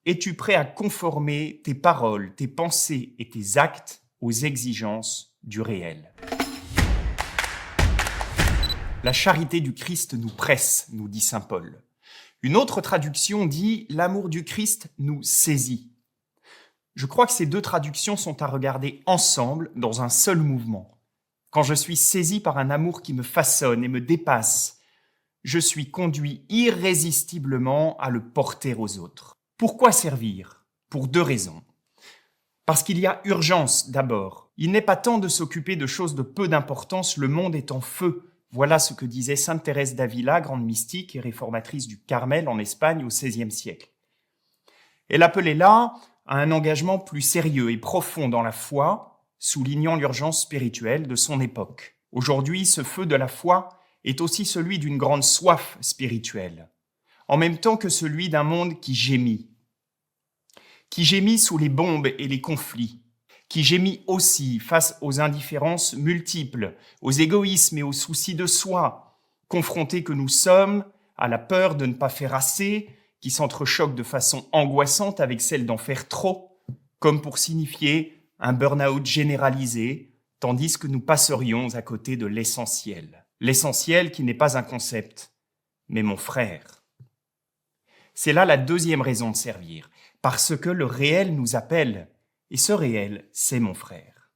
es-tu prêt à conformer tes paroles, tes pensées et tes actes aux exigences du réel? La charité du Christ nous presse, nous dit saint Paul. Une autre traduction dit « l'amour du Christ nous saisit ». Je crois que ces deux traductions sont à regarder ensemble dans un seul mouvement. Quand je suis saisi par un amour qui me façonne et me dépasse, je suis conduit irrésistiblement à le porter aux autres. Pourquoi servir? Pour deux raisons. Parce qu'il y a urgence d'abord. Il n'est pas temps de s'occuper de choses de peu d'importance, le monde est en feu. Voilà ce que disait sainte Thérèse d'Avila, grande mystique et réformatrice du Carmel en Espagne au XVIe siècle. Elle appelait là à un engagement plus sérieux et profond dans la foi, soulignant l'urgence spirituelle de son époque. Aujourd'hui, ce feu de la foi est aussi celui d'une grande soif spirituelle, en même temps que celui d'un monde qui gémit sous les bombes et les conflits, qui gémit aussi face aux indifférences multiples, aux égoïsmes et aux soucis de soi, confrontés que nous sommes à la peur de ne pas faire assez, qui s'entrechoque de façon angoissante avec celle d'en faire trop, comme pour signifier un burn-out généralisé, tandis que nous passerions à côté de l'essentiel. L'essentiel qui n'est pas un concept, mais mon frère. C'est là la deuxième raison de servir, parce que le réel nous appelle, et ce réel, c'est mon frère.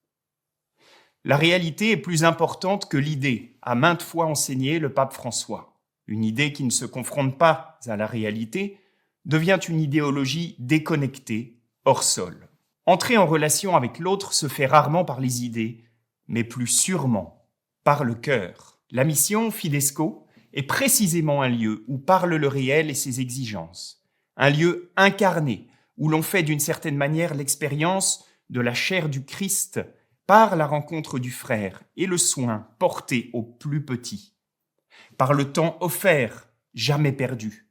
La réalité est plus importante que l'idée, a maintes fois enseigné le pape François. Une idée qui ne se confronte pas à la réalité devient une idéologie déconnectée, hors sol. Entrer en relation avec l'autre se fait rarement par les idées, mais plus sûrement par le cœur. La mission Fidesco est précisément un lieu où parle le réel et ses exigences. Un lieu incarné, où l'on fait d'une certaine manière l'expérience de la chair du Christ par la rencontre du frère et le soin porté aux plus petits. Par le temps offert, jamais perdu.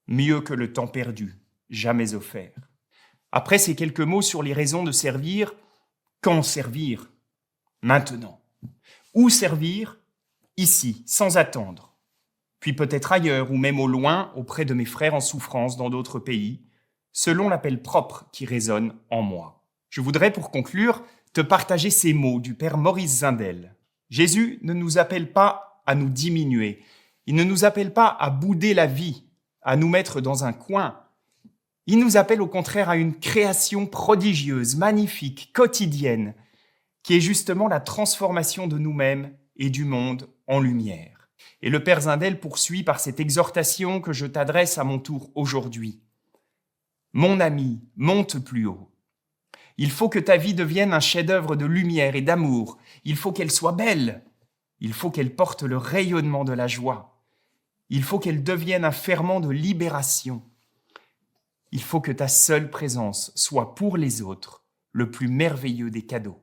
Mieux que le temps perdu, jamais offert. Après ces quelques mots sur les raisons de servir, quand servir? Maintenant. Où servir? Ici, sans attendre. Puis peut-être ailleurs ou même au loin, auprès de mes frères en souffrance dans d'autres pays, selon l'appel propre qui résonne en moi. Je voudrais, pour conclure, te partager ces mots du père Maurice Zindel. Jésus ne nous appelle pas à nous diminuer. Il ne nous appelle pas à bouder la vie, à nous mettre dans un coin. Il nous appelle au contraire à une création prodigieuse, magnifique, quotidienne, qui est justement la transformation de nous-mêmes et du monde en lumière. Et le père Zindel poursuit par cette exhortation que je t'adresse à mon tour aujourd'hui. Mon ami, monte plus haut. Il faut que ta vie devienne un chef-d'œuvre de lumière et d'amour. Il faut qu'elle soit belle. Il faut qu'elle porte le rayonnement de la joie. Il faut qu'elle devienne un ferment de libération. Il faut que ta seule présence soit pour les autres le plus merveilleux des cadeaux.